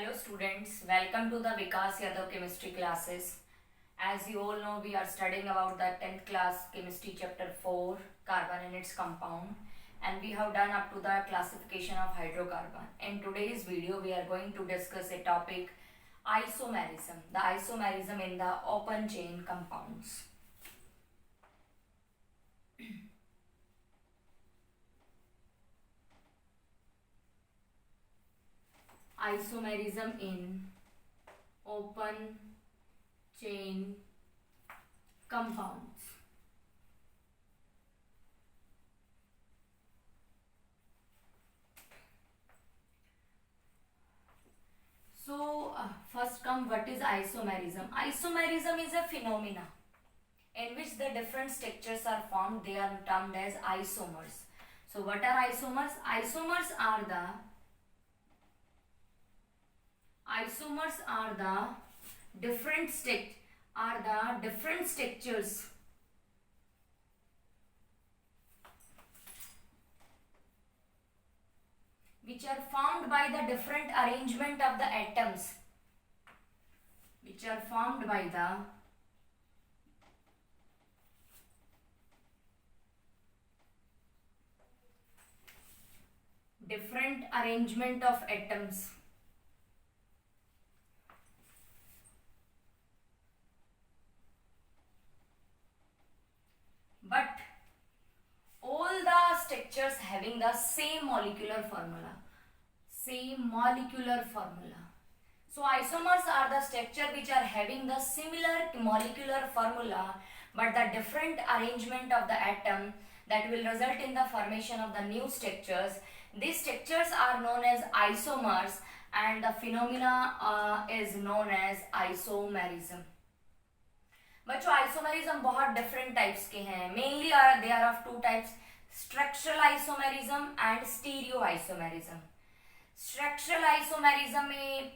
Hello students, welcome to the Vikas Yadav chemistry classes. As you all know, we are studying about the 10th class chemistry chapter 4, carbon and its compound, and we have done up to the classification of hydrocarbon. In today's video, we are going to discuss a topic, isomerism, the isomerism in the open chain compounds. Isomerism in open chain compounds. So first come, what is isomerism? Isomerism is a phenomena in which the different structures are formed. They are termed as isomers. So what are isomers? Isomers are the different structures which are formed by the different arrangement of the atoms, which are formed by the different arrangement of atoms. But all the structures having the same molecular formula. So isomers are the structure which are having the similar molecular formula, but the different arrangement of the atom that will result in the formation of the new structures. These structures are known as isomers, and the phenomena is known as isomerism. बच्चों isomerism बहुत different types के हैं. Mainly they are of two types, structural isomerism and stereoisomerism. Structural isomerism में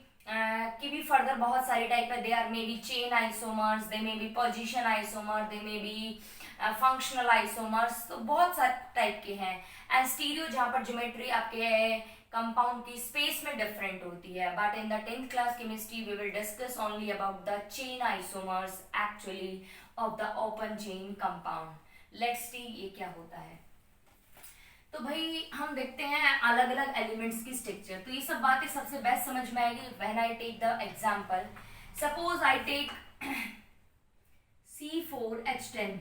की भी further बहुत सारी type है. They are may be chain isomers, they may be position isomer, they may be functional isomers. तो बहुत सारे type के हैं. एंड स्टीरियो जहाँ पर ज्योमेट्री आपके कंपाउंड की स्पेस में डिफरेंट होती है. But in the 10th class chemistry we will discuss only about the chain isomers actually of the open chain compound. Let's see ये क्या होता है. तो भाई हम देखते हैं अलग अलग एलिमेंट्स की स्ट्रक्चर. तो ये सब बातें सबसे बेस्ट समझ में आएगी when I take the example. Suppose I take C4H10.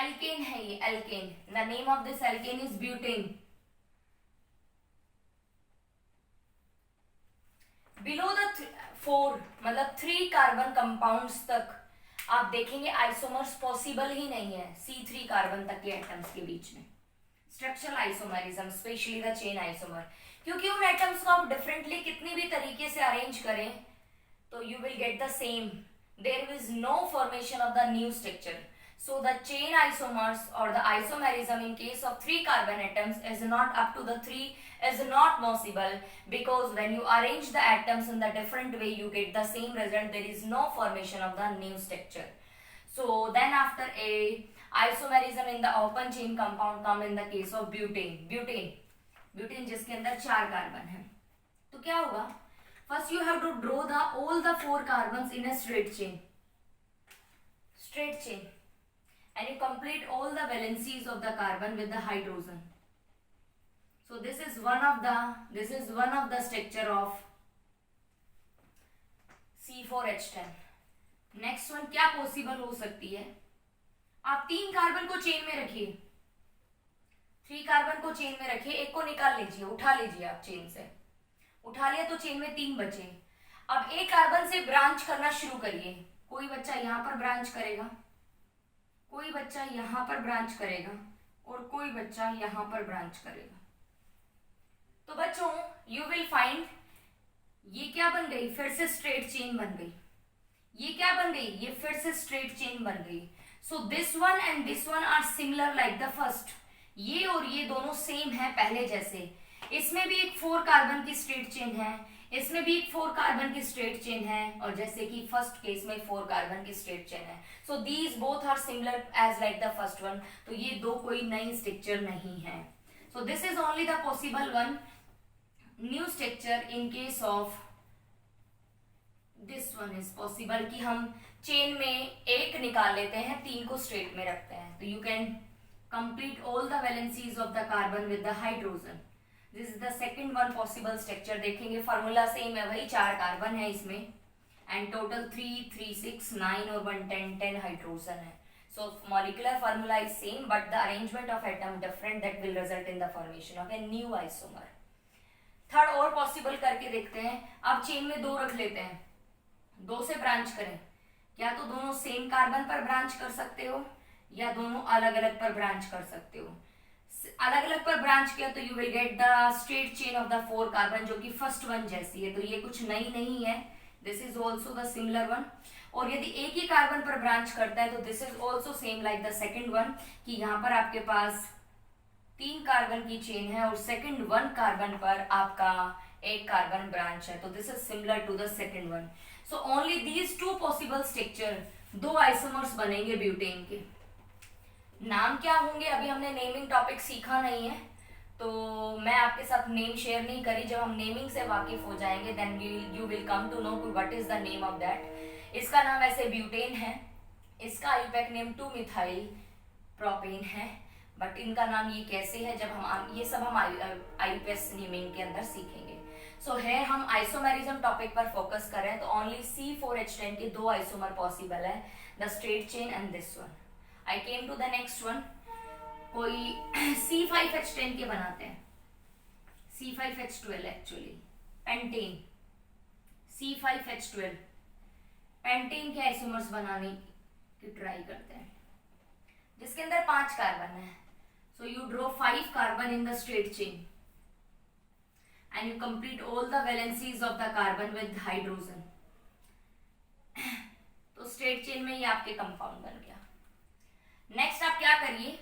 Alkane है ये, alkane. The name of this alkane is butane. Below the 4 मतलब 3 कार्बन कंपाउंड्स तक आप देखेंगे आइसोमर्स पॉसिबल ही नहीं है. C3 कार्बन तक के एटम्स के बीच में structural isomerism, specially the chain isomer, क्योंकि उन एटम्स को आप डिफरेंटली कितनी भी तरीके से अरेंज करें तो you will get the same. There is no formation of the new structure. So the chain isomers or the isomerism in case of 3 carbon atoms is not up to the 3 is not possible, because when you arrange the atoms in the different way you get the same result. There is no formation of the new structure. So then after a isomerism in the open chain compound come in the case of butane जिसके अंदर 4 carbon है. तो क्या होगा? First you have to draw the all the 4 carbons in a straight chain, and you complete all the valencies of the carbon with the hydrogen. So this is one of the structure of C4H10. Next one क्या possible हो सकती है? आप 3 carbon को chain में रखिए, 3 carbon को chain में रखिए, एक को निकाल लीजिए, उठा लीजिए. आप चेन से उठा लिया तो चेन में 3 बचे. अब एक कार्बन से ब्रांच करना शुरू करिए. कोई बच्चा यहां पर ब्रांच करेगा, कोई बच्चा यहां पर ब्रांच करेगा, और कोई बच्चा यहां पर ब्रांच करेगा. तो बच्चों यू विल फाइंड ये क्या बन गई? फिर से स्ट्रेट चेन बन गई. ये क्या बन गई? ये फिर से स्ट्रेट चेन बन गई. So this one and this one are similar like the first. ये और ये दोनों सेम है पहले जैसे. इसमें भी एक 4 कार्बन की स्ट्रेट चेन है, इसमें भी 4 कार्बन की स्ट्रेट चेन है, और जैसे कि फर्स्ट केस में 4 कार्बन की स्ट्रेट चेन है. So these both are similar as like the first one. तो ये दो कोई नई स्ट्रक्चर नहीं है. So this is only the possible one new structure in case of this one is possible कि हम चेन में एक निकाल लेते हैं, तीन को स्ट्रेट में रखते हैं, तो you can complete all the valencies of the carbon with the hydrogen. This is the second one possible structure. देखेंगे फॉर्मूला सेम है, वही 4 कार्बन है इसमें एंड टोटल 3, 3, 6, 9 और 1, 10 हाइड्रोजन है। So molecular formula is same but the arrangement of atom different, that will result in the formation of a new isomer. Third और possible करके देखते हैं। अब चेन में 2 रख लेते हैं, 2 से ब्रांच करें, या तो दोनों सेम कार्बन पर ब्रांच कर सकते हो या दोनों अलग अलग पर ब्रांच कर सकते हो। अलग अलग पर ब्रांच किया तो you will get the straight chain of the 4 carbon जो कि फर्स्ट वन जैसी है, तो ये कुछ नई नहीं है। This is also the similar one. और यदि एक ही कार्बन पर ब्रांच करता है तो this is also same like the second one, कि यहाँ पर आपके पास 3 कार्बन की चेन है और सेकेंड 1 कार्बन पर आपका एक कार्बन ब्रांच है, तो this is similar to the second one. So only these 2 possible structure, 2 isomers बनेंगे ब्यूटेन के। नाम क्या होंगे अभी हमने नेमिंग टॉपिक सीखा नहीं है, तो मैं आपके साथ नेम शेयर नहीं करी। जब हम नेमिंग से वाकिफ हो जाएंगे then you will come to know what is the name of that. इसका नाम ऐसे ब्यूटेन है, इसका आईयूपैक नेम 2-मिथाइल प्रोपेन है, बट इनका नाम ये कैसे है जब हम ये सब हम आईयूपीएस नेमिंग के अंदर सीखेंगे। सो है हम आइसोमेरिज्म टॉपिक पर फोकस कर रहे हैं, तो ओनली C4H10 के 2 आइसोमर पॉसिबल है, the straight chain and this one. I came to the next one. कोई C5H10 के बनाते हैं, C5H12 actually pentane, C5H12 pentane के आइसोमर्स बनाने की ट्राई करते हैं जिसके अंदर 5 कार्बन है। So you draw 5 carbon in the straight chain and you complete all the valencies of the carbon with hydrogen. तो स्ट्रेट चेन में ये आपके कंपाउंड बन गया। नेक्स्ट आप क्या करिए,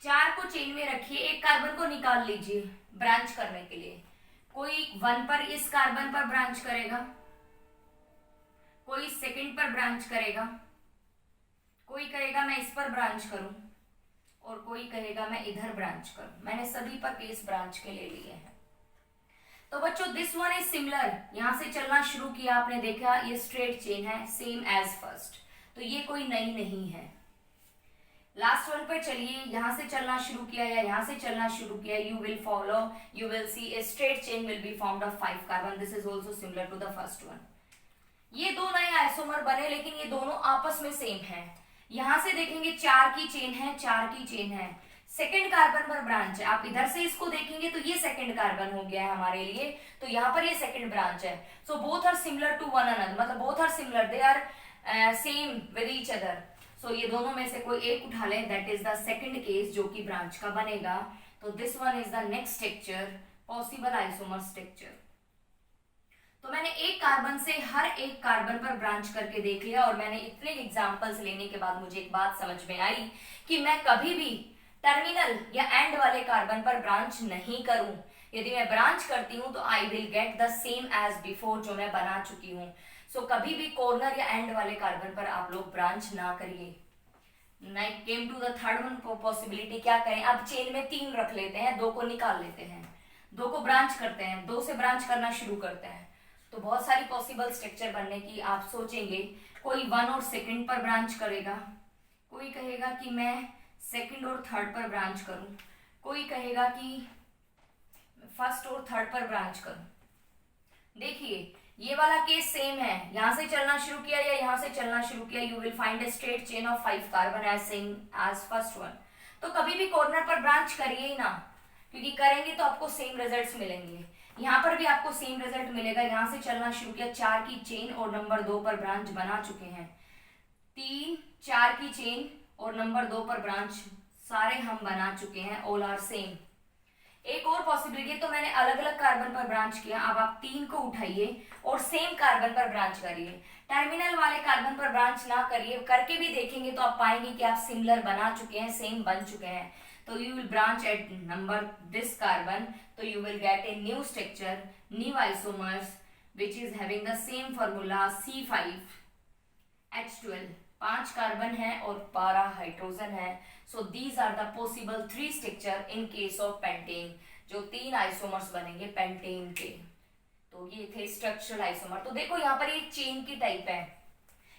4 को चेन में रखिए, एक कार्बन को निकाल लीजिए ब्रांच करने के लिए। कोई 1 पर इस कार्बन पर ब्रांच करेगा, कोई सेकंड पर ब्रांच करेगा, कोई कहेगा मैं इस पर ब्रांच करूं और कोई कहेगा मैं इधर ब्रांच करूं। मैंने सभी पर केस ब्रांच के ले लिए हैं। तो बच्चों दिस वन इज सिमिलर, यहां से चलना शुरू किया आपने देखा ये स्ट्रेट चेन है सेम एज फर्स्ट, तो ये कोई नई नहीं है। लास्ट वन पर चलिए, यहां से चलना शुरू किया या यहां से चलना शुरू किया, you will follow, you will see a straight chain will be formed of 5 carbon. This is also similar to the first one. ये 2 नए आइसोमर बने लेकिन ये दोनों आपस में सेम है। यहां से देखेंगे 4 की चेन है, 4 की चेन है, सेकंड कार्बन पर ब्रांच है। आप इधर से इसको देखेंगे तो ये सेकंड कार्बन हो गया है हमारे लिए, तो यहाँ पर ये सेकंड ब्रांच है। So both are similar to one another, मतलब both are similar, they are same with each other. So ये दोनों में से कोई एक उठा लें, that is the second case जो कि ब्रांच का बनेगा। तो this one is the next structure, possible isomer structure. तो मैंने एक कार्बन से हर एक कार्बन पर ब्रांच करके देख लिया और मैंने इतने एग्जांपल्स लेने के बाद मुझे एक बात समझ में आई कि मैं कभी भी टर्मिनल या एंड वाले कार्बन पर ब्रांच नहीं करूं। यदि मैं ब्रांच करती हूं तो I will get the same as before जो मैं बना चुकी हूं। सो कभी भी कॉर्नर या एंड वाले कार्बन पर आप लोग ब्रांच ना करिए। Now came to the third one possibility, क्या करें, अब चेन में 3 रख लेते हैं, 2 को निकाल लेते हैं, 2 को ब्रांच करते हैं, 2 से ब्रांच करना शुरू करते हैं। तो बहुत सारी पॉसिबल स्ट्रक्चर बनने की आप सोचेंगे। कोई 1 और सेकंड पर ब्रांच करेगा, कोई कहेगा कि मैं सेकंड और थर्ड पर ब्रांच करूं, कोई कहेगा कि फर्स्ट और थर्ड पर ब्रांच करूं। देखिए ये वाला केस सेम है, यहां से चलना शुरू किया या यहां से चलना शुरू किया, you will find a straight chain of 5 carbon as same as first one. तो कभी भी कॉर्नर पर ब्रांच करिए ही ना, क्योंकि करेंगे तो आपको सेम रिजल्ट्स मिलेंगे। यहाँ पर भी आपको सेम रिजल्ट मिलेगा। यहाँ से चलना शुरू किया, 4 की चेन और नंबर 2 पर ब्रांच बना चुके हैं, 3, 4 की चेन और नंबर 2 पर ब्रांच सारे हम बना चुके हैं, ऑल आर सेम। एक और पॉसिबिलिटी, तो मैंने अलग अलग कार्बन पर ब्रांच किया, अब आप 3 को उठाइए और सेम कार्बन पर ब्रांच करिए। टर्मिनल वाले कार्बन पर ब्रांच ना करिए, करके भी देखेंगे तो आप पाएंगे कि आप सिमिलर बना चुके हैं, सेम बन चुके हैं। तो you will branch at number this carbon, so you will get a new structure, new isomers which is having the same formula C5H12, 5 carbon है और 12 हाइड्रोजन है। So these are the possible 3 structure in case of pentane, जो 3 isomers बनेंगे pentane के। तो ये थे structural isomer. तो देखो यहाँ पर एक चेन की टाइप है,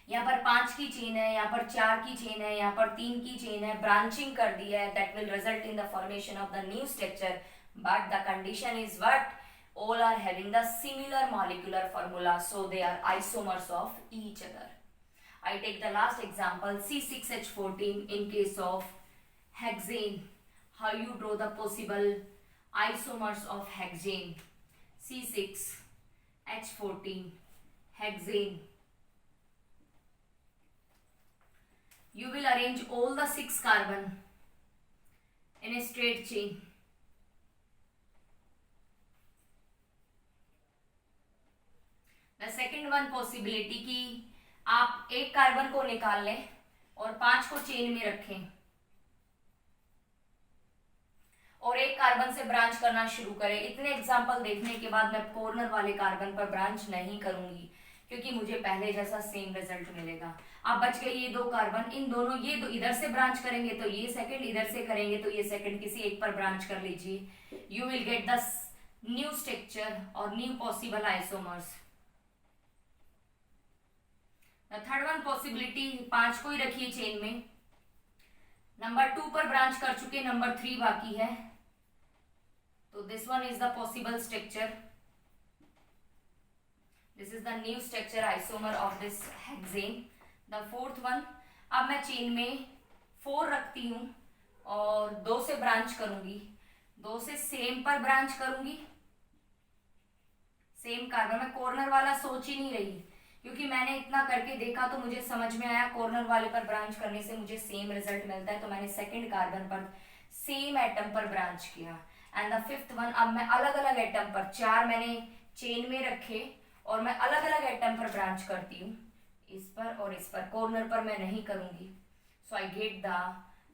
यहाँ पर 5 की चेन है, यहाँ पर 4 की चेन है, यहाँ पर 3 की चेन है, ब्रांचिंग कर दिया है, that will result in the formation of the new structure, but the condition is what, all are having the similar molecular formula, so they are isomers of each other. I take the last example, C6H14 in case of hexane. How you draw the possible isomers of hexane? C6H14 hexane. You will arrange all the 6 carbon in a straight chain. The second one possibility कि आप एक carbon को निकाल लें और 5 को chain में रखें और एक कार्बन से ब्रांच करना शुरू करें। इतने एग्जाम्पल देखने के बाद मैं कॉर्नर वाले कार्बन पर ब्रांच नहीं करूंगी क्योंकि मुझे पहले जैसा सेम रिजल्ट मिलेगा। अब बच गए ये 2 कार्बन, इन दोनों ये दो इधर से ब्रांच करेंगे तो ये सेकंड, इधर से करेंगे तो ये सेकंड, किसी एक पर ब्रांच कर लीजिए। You will get the new structure और new possible isomers. The third one possibility, 5 को ही रखिए चेन में, नंबर 2 पर ब्रांच कर चुके, नंबर 3 बाकी है, तो this one is the possible structure, this is the new structure isomer of this hexane. The fourth one, अब मैं चेन में 4 रखती हूं और 2 से ब्रांच करूंगी, 2 से सेम पर ब्रांच करूंगी, सेम कार्बन। मैं कॉर्नर वाला सोच ही नहीं रही क्योंकि मैंने इतना करके देखा तो मुझे समझ में आया कॉर्नर वाले पर ब्रांच करने से मुझे सेम रिजल्ट मिलता है, तो मैंने सेकंड कार्बन पर सेम एटम पर ब्रांच किया। एंड द फिफ्थ वन, अब मैं अलग अलग एटम पर, 4 मैंने चेन में रखे और मैं अलग अलग एटम पर ब्रांच करती हूँ, इस पर और इस पर, कॉर्नर पर मैं नहीं करूंगी। So I get the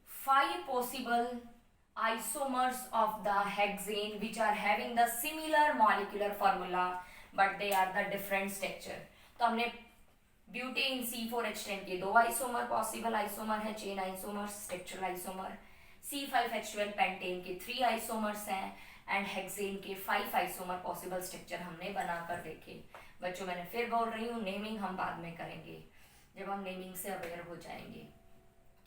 5 possible isomers of the hexane which are having the similar molecular formula but they are the different structure। तो हमने ब्यूटेन C4H10 के 2 आइसोमर पॉसिबल आइसोमर है, chain isomer, structural isomer, C5H12 pentane के 3 isomers हैं and hexane के 5 isomer possible structure हमने बनाकर देखे। बच्चों मैंने फिर बोल रही हूँ, नेमिंग हम बाद में करेंगे जब हम नेमिंग से अवेयर हो जाएंगे।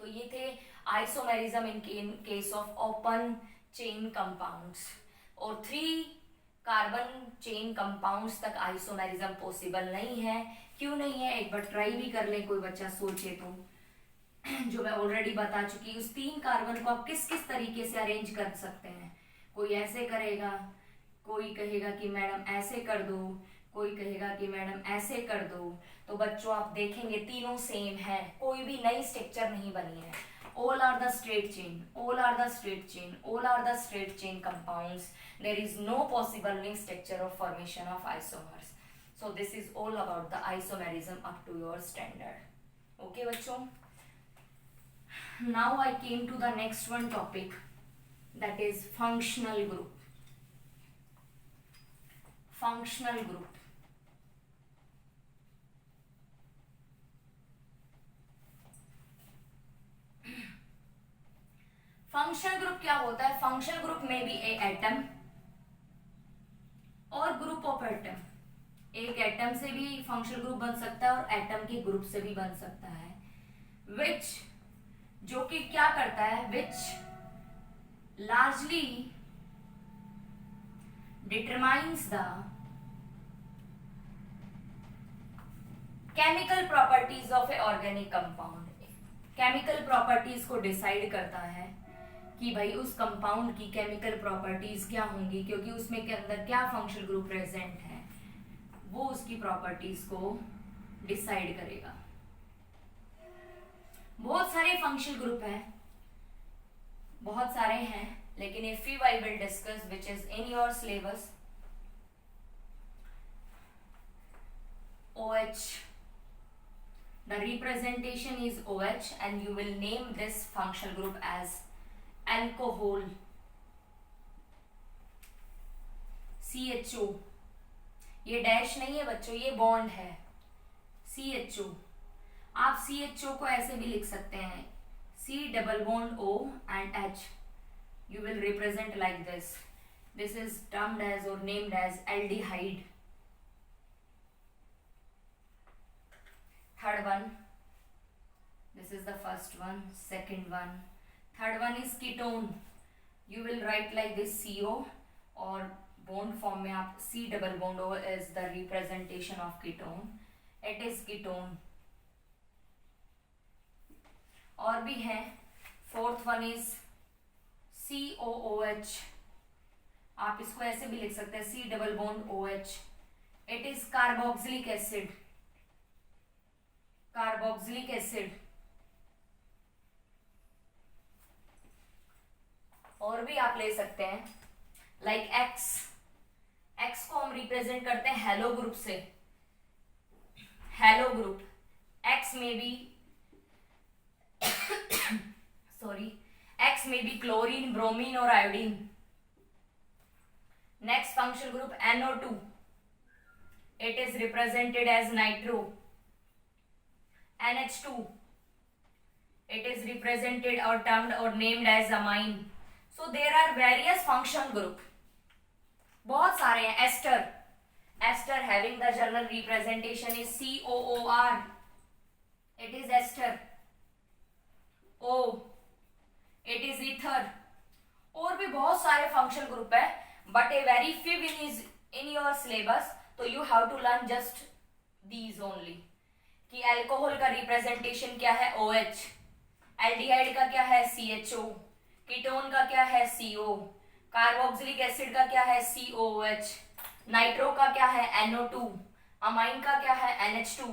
तो ये थे isomerism in case of open chain compounds, और 3 कार्बन चेन कंपाउंड्स तक आइसोमेरिज्म पॉसिबल नहीं है। क्यों नहीं है, एक बार ट्राई भी कर ले कोई बच्चा सोचे तो, जो मैं ऑलरेडी बता चुकी, उस 3 कार्बन को आप किस किस तरीके से अरेंज कर सकते हैं। कोई ऐसे करेगा, कोई कहेगा कि मैडम ऐसे कर दो, कोई कहेगा कि मैडम ऐसे कर दो। तो बच्चों आप देखेंगे तीनों सेम है, कोई भी नई स्ट्रक्चर नहीं बनी है। all are the straight chain, all are the straight chain, all are the straight chain compounds. There is no possible new structure of formation of isomers. So this is all about the isomerism up to your standard. Okay बच्चों, now I came to the next one topic, that is functional group। functional group, functional group क्या होता है? Functional group में भी ए atom और group of atom, एक atom से भी फंक्शनल ग्रुप बन सकता है और एटम के ग्रुप से भी बन सकता है, विच, जो कि क्या करता है, which largely determines the chemical properties of a organic compound. Chemical properties को डिसाइड करता है कि भाई उस कंपाउंड की केमिकल प्रॉपर्टीज क्या होंगी, क्योंकि उसमें के अंदर क्या फंक्शनल ग्रुप प्रेजेंट है, वो उसकी प्रॉपर्टीज को डिसाइड करेगा। बहुत सारे फंक्शनल ग्रुप हैं, बहुत सारे हैं, लेकिन if few I will discuss which is in your syllabus। OH, the representation is OH and you will name this functional group as alcohol। CHO, ये डैश नहीं है बच्चों, ये बॉन्ड है। CHO, आप CHO को ऐसे भी लिख सकते हैं, C double bond O and H, you will represent like this। This is termed as or named as aldehyde. Third one, this is the first one. Second one, third one is ketone. You will write like this CO, और bond form में आप C double bond O is the representation of ketone. It is ketone. और भी हैं. Fourth one is COOH. आप इसको ऐसे भी लिख सकते हैं, C double bond OH. It is carboxylic acid. Carboxylic acid. और भी आप ले सकते हैं लाइक एक्स. एक्स को हम रिप्रेजेंट करते हैं हेलो ग्रुप से. हेलो ग्रुप एक्स में भी सॉरी एक्स में भी क्लोरीन, ब्रोमीन और iodine. Next functional group NO2. It is represented as nitro. NH2, it is represented or termed or named as amine. So there are various functional group. बहुत सारे हैं. Ester. Ester having the general representation is COOR. It is ester. O, it is ether. और भी बहुत सारे functional group है, but a very few in your syllabus. So you have to learn just these only. कि alcohol का representation क्या है OH, aldehyde का क्या है CHO, कीटोन का क्या है CO, कार्बोक्सिलिक एसिड का क्या है COOH, नाइट्रो का क्या है NO2, अमाइन का क्या है NH2.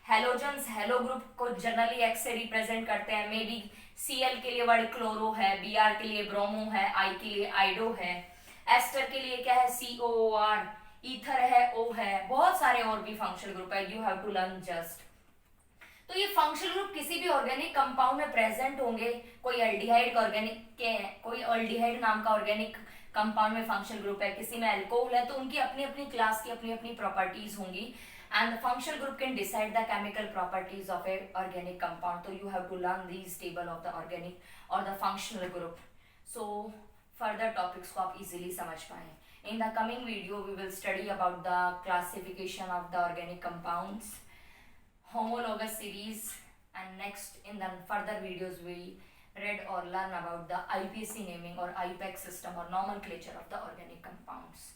हेलोजन्स हेलो ग्रुप को जनरली X से रिप्रेजेंट करते हैं. मे बी Cl के लिए वर्ड क्लोरो है, Br के लिए ब्रोमो है, I के लिए आइडो है, एस्टर के लिए क्या है COOR, ईथर है O है. बहुत सारे और भी फंक्शनल ग्रुप है. You have to learn just. तो ये फंक्शनल ग्रुप किसी भी ऑर्गेनिक कंपाउंड में प्रेजेंट होंगे. कोई एल्डिहाइड का ऑर्गेनिक के कोई एल्डिहाइड नाम का ऑर्गेनिक कंपाउंड में फंक्शनल ग्रुप है, किसी में अल्कोहल है, तो उनकी अपनी अपनी क्लास की अपनी अपनी प्रॉपर्टीज होंगी. And the functional group can decide the chemical properties of a organic compound. तो you have to learn these table of the organic और the functional group, so further topics को आप इजीली समझ पाए. In the coming video, we will study about the classification of the organic compounds, homologous series, and next in the further videos we read or learn about the IPC naming or IPAC system or nomenclature of the organic compounds.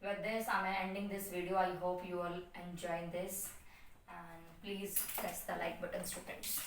With this, I am ending this video. I hope you all enjoy this, and please press the like button, students.